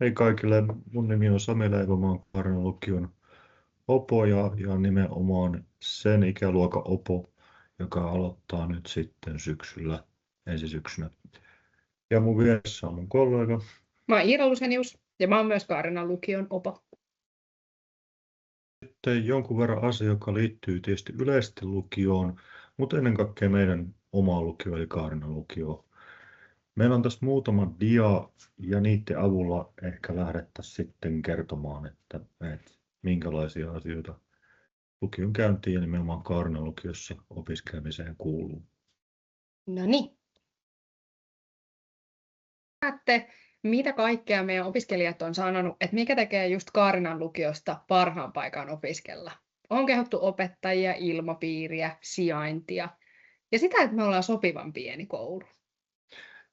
Hei kaikille, mun nimi on Sami Leivo, mä oon Kaarinan lukion opo ja nimenomaan sen ikäluokan opo, joka aloittaa nyt sitten syksyllä, ensi syksynä. Ja mun vieressä on mun kollega. Mä oon Iira Lusenius ja mä oon myös Kaarinan lukion opo. Sitten jonkun verran asia, joka liittyy tietysti yleisesti lukioon, mutta ennen kaikkea meidän omaan lukioon eli Kaarinan lukioon. Meillä on tässä muutama dia ja niiden avulla ehkä lähdettäisiin sitten kertomaan, että minkälaisia asioita lukion käyntiin ja nimenomaan Kaarinan lukiossa opiskelemiseen kuuluu. No niin. Mitä kaikkea meidän opiskelijat on sanonut, että mikä tekee just Kaarinan lukiosta parhaan paikan opiskella? On kehuttu opettajia, ilmapiiriä, sijaintia ja sitä, että me ollaan sopivan pieni koulu.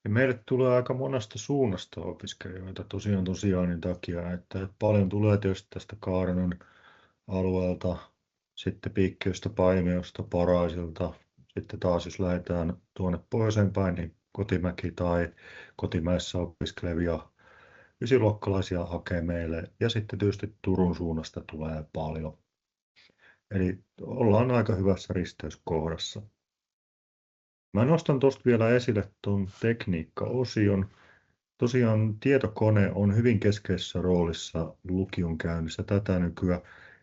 Ja meille tulee aika monesta suunnasta opiskelijoita tosiaan takia, että paljon tulee tietysti tästä Kaarinan alueelta, sitten Piikkiöstä, Paimiosta, Paraisilta, sitten taas jos lähdetään tuonne pohjoiseen päin, niin Kotimäki tai Kotimäessä opiskelevia ysiluokkalaisia hakee meille ja sitten tietysti Turun suunnasta tulee paljon. Eli ollaan aika hyvässä risteyskohdassa. Mä nostan tuosta vielä esille tuon tekniikka-osion. Tosiaan tietokone on hyvin keskeisessä roolissa lukion käynnissä tätä nykyään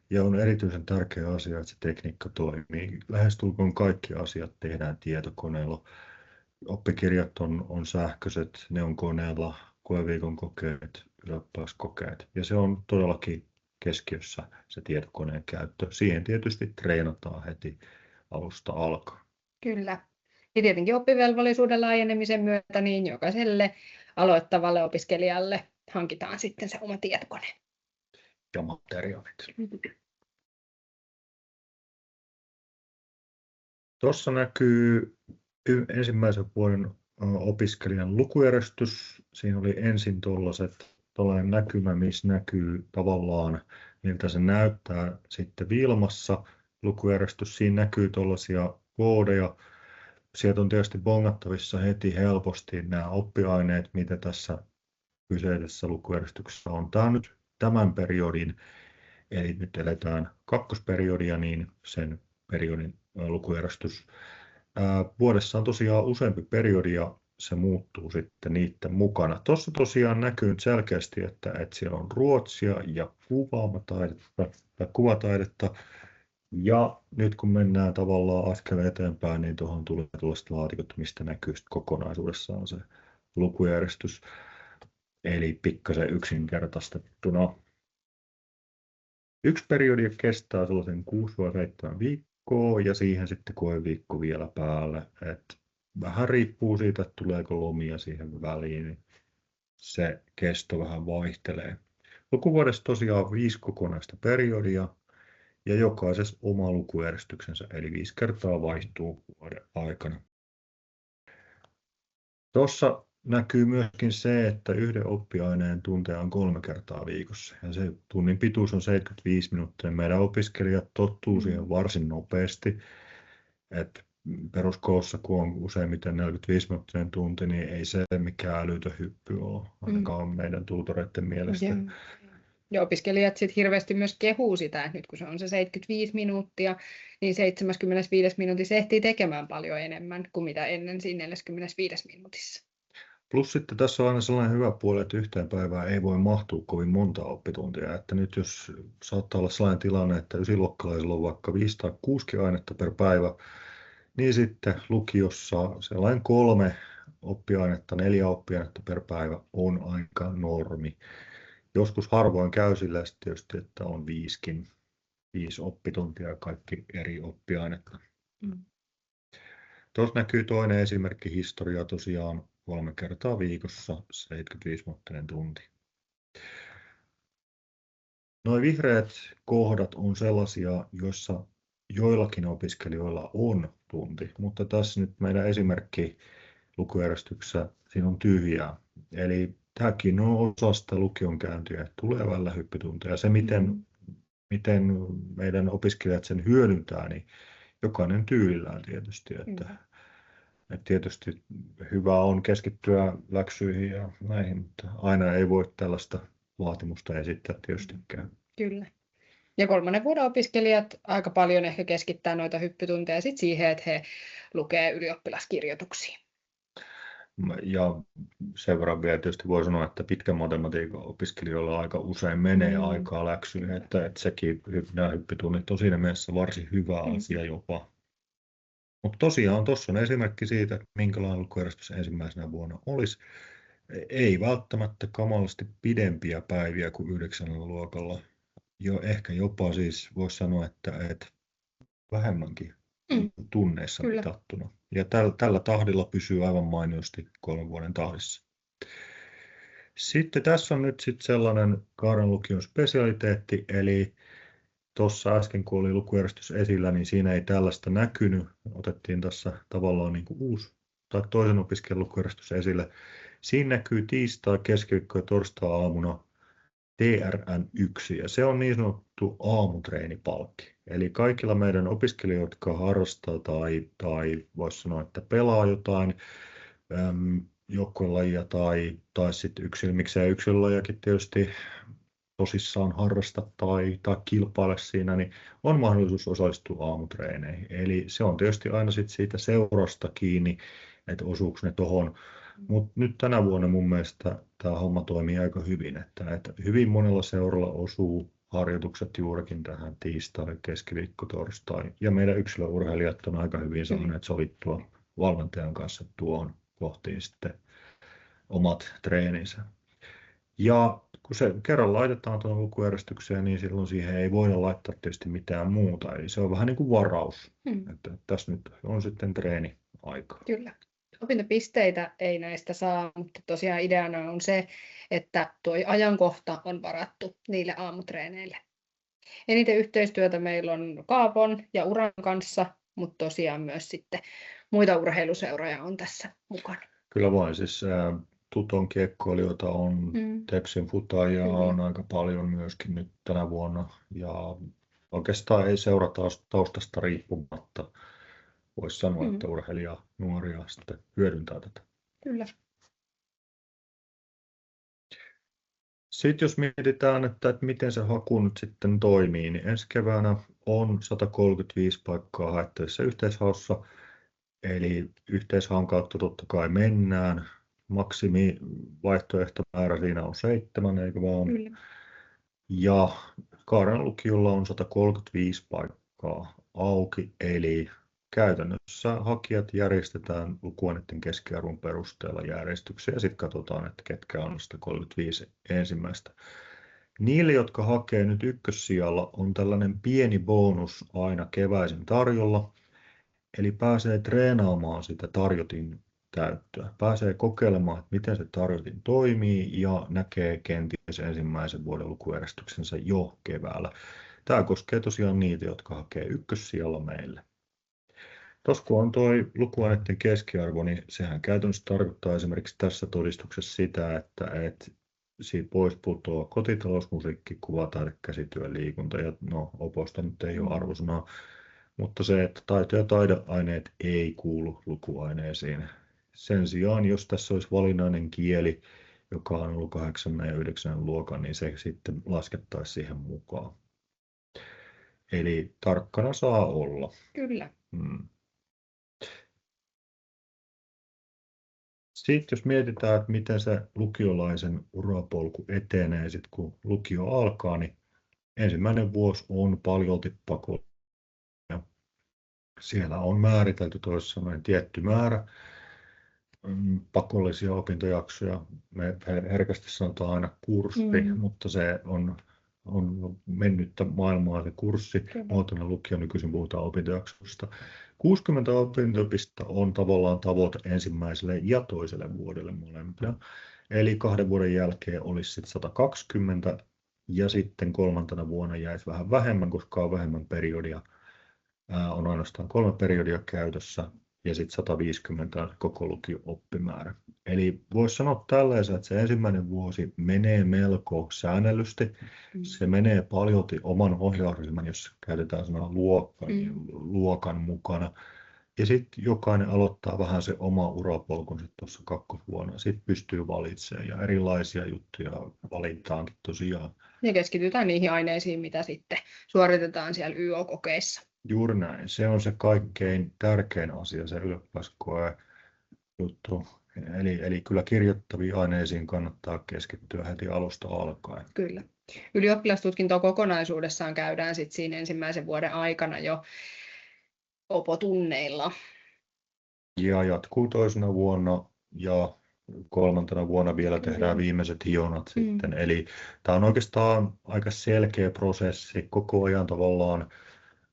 ja on erityisen tärkeä asia, että se tekniikka toimii. Lähestulkoon kaikki asiat tehdään tietokoneella. Oppikirjat on sähköiset, ne on koneella, koeviikon kokeet, ylioppilaskokeet ja se on todellakin keskiössä se tietokoneen käyttö. Siihen tietysti treenataan heti alusta alkaen. Kyllä. Ja tietenkin oppivelvollisuuden laajenemisen myötä niin jokaiselle aloittavalle opiskelijalle hankitaan sitten se oma tietokone. Ja materiaalit. Tuossa näkyy ensimmäisen vuoden opiskelijan lukujärjestys. Siinä oli ensin tuollainen näkymä, missä näkyy tavallaan, miltä se näyttää sitten Wilmassa lukujärjestys. Siinä näkyy tuollaisia koodeja. Sieltä on tietysti bongattavissa heti helposti nämä oppiaineet, mitä tässä kyseisessä lukujärjestyksessä on. Tämä on nyt tämän periodin, eli nyt eletään kakkosperioodia, niin sen periodin lukujärjestys. Vuodessa on tosiaan useampi periodi ja se muuttuu sitten niiden mukana. Tuossa tosiaan näkyy nyt selkeästi, että siellä on ruotsia ja kuvataidetta. Ja nyt kun mennään tavallaan askel eteenpäin, niin tuohon tulee tällaiset laatikot, mistä näkyy kokonaisuudessaan se lukujärjestys. Eli pikkasen yksinkertaistettuna. Yksi periodi kestää sellaisen 6-7 viikkoa ja siihen sitten koeviikko vielä päälle. Et vähän riippuu siitä, että tuleeko lomia siihen väliin, niin se kesto vähän vaihtelee. Lukuvuodessa tosiaan 5 kokonaista periodia ja jokaisessa oma lukujärjestyksensä, eli 5 kertaa vaihtuu vuoden aikana. Tuossa näkyy myöskin se, että yhden oppiaineen tunteja on 3 kertaa viikossa ja se tunnin pituus on 75 minuuttia. Meidän opiskelijat tottuu siihen varsin nopeasti. Et peruskoulussa, kun on useimmiten 45-minuuttinen tunti, niin ei se mikään älytön hyppy ole, ainakaan meidän tutoreiden mielestä. Ja opiskelijat sitten hirveästi myös kehuu sitä, että nyt kun se on se 75 minuuttia, niin 75 minuutissa ehtii tekemään paljon enemmän kuin mitä ennen siinä 45 minuutissa. Plus sitten tässä on aina sellainen hyvä puoli, että yhteen päivään ei voi mahtua kovin monta oppituntia. Että nyt jos saattaa olla sellainen tilanne, että ysiluokkalaisilla on vaikka 5 tai 6 ainetta per päivä, niin sitten lukiossa sellainen 3 oppiainetta, 4 oppiainetta per päivä on aika normi. Joskus harvoin käy sillä tietysti, että on 5 oppituntia ja kaikki eri oppiainetta. Tuossa näkyy toinen esimerkki historiaa tosiaan 3 kertaa viikossa 75-minuuttinen tunti. Nuo vihreät kohdat on sellaisia, joissa joillakin opiskelijoilla on tunti, mutta tässä nyt meidän esimerkki lukujärjestyksessä siinä on tyhjää. Eli tämäkin on osa sitä lukion käyntiä, että tulee välillä hyppytunteja. Ja se, miten meidän opiskelijat sen hyödyntää, niin jokainen tyylillään tietysti. Että tietysti hyvä on keskittyä läksyihin ja näihin, mutta aina ei voi tällaista vaatimusta esittää tietystikään. Kyllä. Ja 3. vuoden opiskelijat aika paljon ehkä keskittää noita hyppytunteja sit siihen, että he lukee ylioppilaskirjoituksia. Ja sen verran vielä tietysti voi sanoa, että pitkän matematiikan opiskelijoilla aika usein menee aikaa läksyyn, että sekin nämä hyppytunnit on siinä mielessä varsin hyvä asia jopa. Mutta tosiaan tuossa on esimerkki siitä, että minkälainen lukujärjestys ensimmäisenä vuonna olisi. Ei välttämättä kamalasti pidempiä päiviä kuin 9. luokalla. Jo ehkä jopa siis voisi sanoa, että vähemmänkin tunneissa mitattuna. Ja tällä tahdilla pysyy aivan mainiosti 3 vuoden tahdissa. Sitten tässä on nyt sellainen Kaarenan lukion spesialiteetti, eli tuossa äsken kun oli lukujärjestys esillä, niin siinä ei tällaista näkynyt. Otettiin tässä tavallaan niin kuin uusi tai toisen opiskelijan lukujärjestys esille. Siinä näkyy tiistai, keskiviikko ja torstai aamuna TRN1 ja se on niin sanottu aamutreenipalkki. Eli kaikilla meidän opiskelijoilla, jotka harrastaa tai voisi sanoa, että pelaa jotain joukkuelajia tai sitten miksei yksilölajiakin tietysti tosissaan harrasta tai kilpaile siinä, niin on mahdollisuus osallistua aamutreeneihin. Eli se on tietysti aina sit siitä seurasta kiinni, että osuuko ne tuohon. Mutta nyt tänä vuonna mun mielestä tämä homma toimii aika hyvin, että hyvin monella seuralla osuu harjoitukset juurikin tähän tiistai, keskiviikko, torstai. Ja meidän yksilöurheilijat on aika hyvin saaneet sovittua valmentajan kanssa tuohon kohtiin sitten omat treeninsä. Ja kun se kerran laitetaan tuon lukujärjestykseen, niin silloin siihen ei voida laittaa tietysti mitään muuta. Eli se on vähän niin kuin varaus, että tässä nyt on sitten treeniaika. Kyllä. Opintopisteitä ei näistä saa, mutta tosiaan ideana on se, että tuo ajankohta on varattu niille aamutreeneille. Eniten yhteistyötä meillä on Kaapon ja Uran kanssa, mutta tosiaan myös sitten muita urheiluseuroja on tässä mukana. Kyllä vain, siis Tuton kiekkoilijoita on, Tepsin futajia on aika paljon myöskin nyt tänä vuonna. Ja oikeastaan ei seurata taustasta riippumatta. Voisi sanoa, että urheilija nuoria sitten hyödyntää tätä. Kyllä. Sitten jos mietitään, että miten se haku nyt sitten toimii, niin ensi keväänä on 135 paikkaa haettavissa yhteishaussa. Eli yhteishaun kautta totta kai mennään. Maksimi vaihtoehtomäärä siinä on 7, eikö vaan? Kyllä. Ja Kaarenan lukiolla on 135 paikkaa auki, eli käytännössä hakijat järjestetään lukuaineiden keskiarvon perusteella järjestykseen ja sitten katsotaan, että ketkä on 135 ensimmäistä. Niille, jotka hakee nyt ykkössijalla, on tällainen pieni bonus aina keväisin tarjolla, eli pääsee treenaamaan sitä tarjotin täyttöä. Pääsee kokeilemaan, että miten se tarjotin toimii ja näkee kenties ensimmäisen vuoden lukujärjestyksensä jo keväällä. Tämä koskee tosiaan niitä, jotka hakee ykkössijalla meille. Tuossa kun on tuo lukuaineiden keskiarvo, niin sehän käytännössä tarkoittaa esimerkiksi tässä todistuksessa sitä, että siitä pois putoaa kotitalousmusiikki, kuvataide, käsityö, liikunta ja oposta nyt ei ole arvosanaa, mutta se, että taito- ja taideaineet ei kuulu lukuaineisiin. Sen sijaan, jos tässä olisi valinnainen kieli, joka on ollut 8. ja 9. luokan, niin se sitten laskettaisiin siihen mukaan. Eli tarkkana saa olla. Kyllä. Sitten jos mietitään, että miten se lukiolaisen urapolku etenee, sitten kun lukio alkaa, niin ensimmäinen vuosi on paljolti pakollinen. Siellä on määritelty toisin sanoen tietty määrä pakollisia opintojaksoja. Me herkästi sanotaan aina kurssi, mutta se on mennyttä maailmaa se kurssi. Muotoinen lukio nykyisin puhutaan opintojaksoista. 60 opintopistettä on tavallaan tavoite ensimmäiselle ja toiselle vuodelle molempia. Eli 2 vuoden jälkeen olisi sitten 120 ja sitten 3. vuonna jäisi vähän vähemmän, koska on vähemmän periodia. On ainoastaan 3 periodia käytössä ja sitten 150 koko lukio-oppimäärä. Eli voisi sanoa tällaisen, että se ensimmäinen vuosi menee melko säännellysti. Se menee paljolti oman ohjausryhmän, jos käytetään sanaa luokan mukana. Ja sitten jokainen aloittaa vähän se oma urapolkunsa tuossa kakkosvuonna. Sitten pystyy valitsemaan ja erilaisia juttuja valintaankin tosiaan. Ja keskitytään niihin aineisiin, mitä sitten suoritetaan siellä YO-kokeissa. Juuri näin. Se on se kaikkein tärkein asia, se ylioppilaskoe juttu. Eli kyllä kirjoittaviin aineisiin kannattaa keskittyä heti alusta alkaen. Kyllä. Ylioppilastutkintoa kokonaisuudessaan käydään sitten siinä ensimmäisen vuoden aikana jo opotunneilla. Ja jatkuu toisena vuonna ja kolmantena vuonna vielä tehdään viimeiset hionat sitten. Eli tämä on oikeastaan aika selkeä prosessi. Koko ajan tavallaan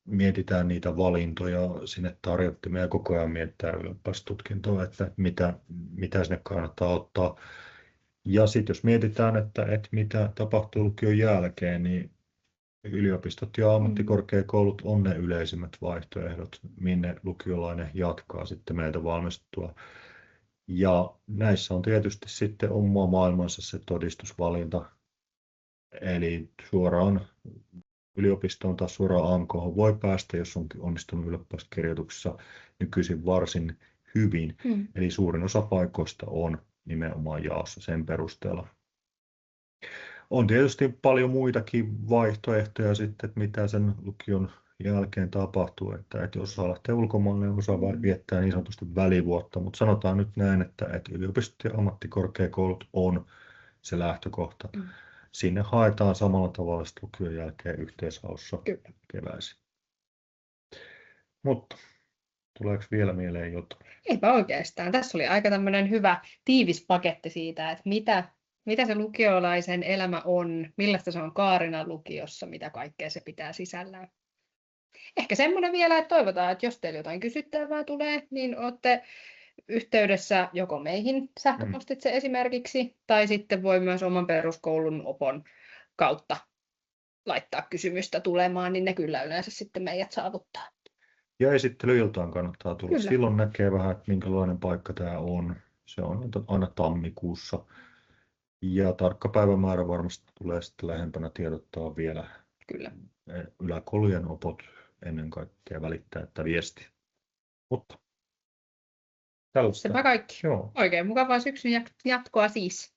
mietitään niitä valintoja sinne tarjottimeen ja koko ajan mietitään ylioppilastutkintoa, että mitä sinne kannattaa ottaa. Ja sitten jos mietitään, että mitä tapahtuu lukion jälkeen, niin yliopistot ja ammattikorkeakoulut on ne yleisimmät vaihtoehdot, minne lukiolainen jatkaa sitten meiltä valmistuttua. Ja näissä on tietysti sitten oma maailmansa se todistusvalinta, eli suoraan yliopistoon tai suoraan AMK:hon voi päästä, jos on onnistunut ylioppilaskirjoituksessa nykyisin varsin hyvin. Eli suurin osa paikoista on nimenomaan jaossa sen perusteella. On tietysti paljon muitakin vaihtoehtoja sitten, että mitä sen lukion jälkeen tapahtuu, että jos osaa lähteä ulkomaille, osaa viettää niin sanotusti välivuotta, mutta sanotaan nyt näin, että yliopistot ja ammattikorkeakoulut on se lähtökohta. Sinne haetaan samalla tavalla lukion jälkeen yhteishaussa keväisin. Mutta tuleeko vielä mieleen jotain? Eipä oikeastaan. Tässä oli aika tämmöinen hyvä tiivis paketti siitä, että mitä se lukiolaisen elämä on, millaista se on Kaarinan lukiossa, mitä kaikkea se pitää sisällään. Ehkä semmoinen vielä, että toivotaan, että jos teillä jotain kysyttävää tulee, niin olette yhteydessä joko meihin sähköpostitse esimerkiksi, tai sitten voi myös oman peruskoulun opon kautta laittaa kysymystä tulemaan, niin ne kyllä yleensä sitten meidät saavuttaa. Ja esittelyiltaan kannattaa tulla. Kyllä. Silloin näkee vähän, että minkälainen paikka tämä on. Se on aina tammikuussa. Ja tarkka päivämäärä varmasti tulee sitten lähempänä tiedottaa vielä. Kyllä. Yläkoulujen opot ennen kaikkea välittää tätä viestiä. Mutta sepä kaikki. Joo. Oikein mukavaa syksyn jatkoa siis.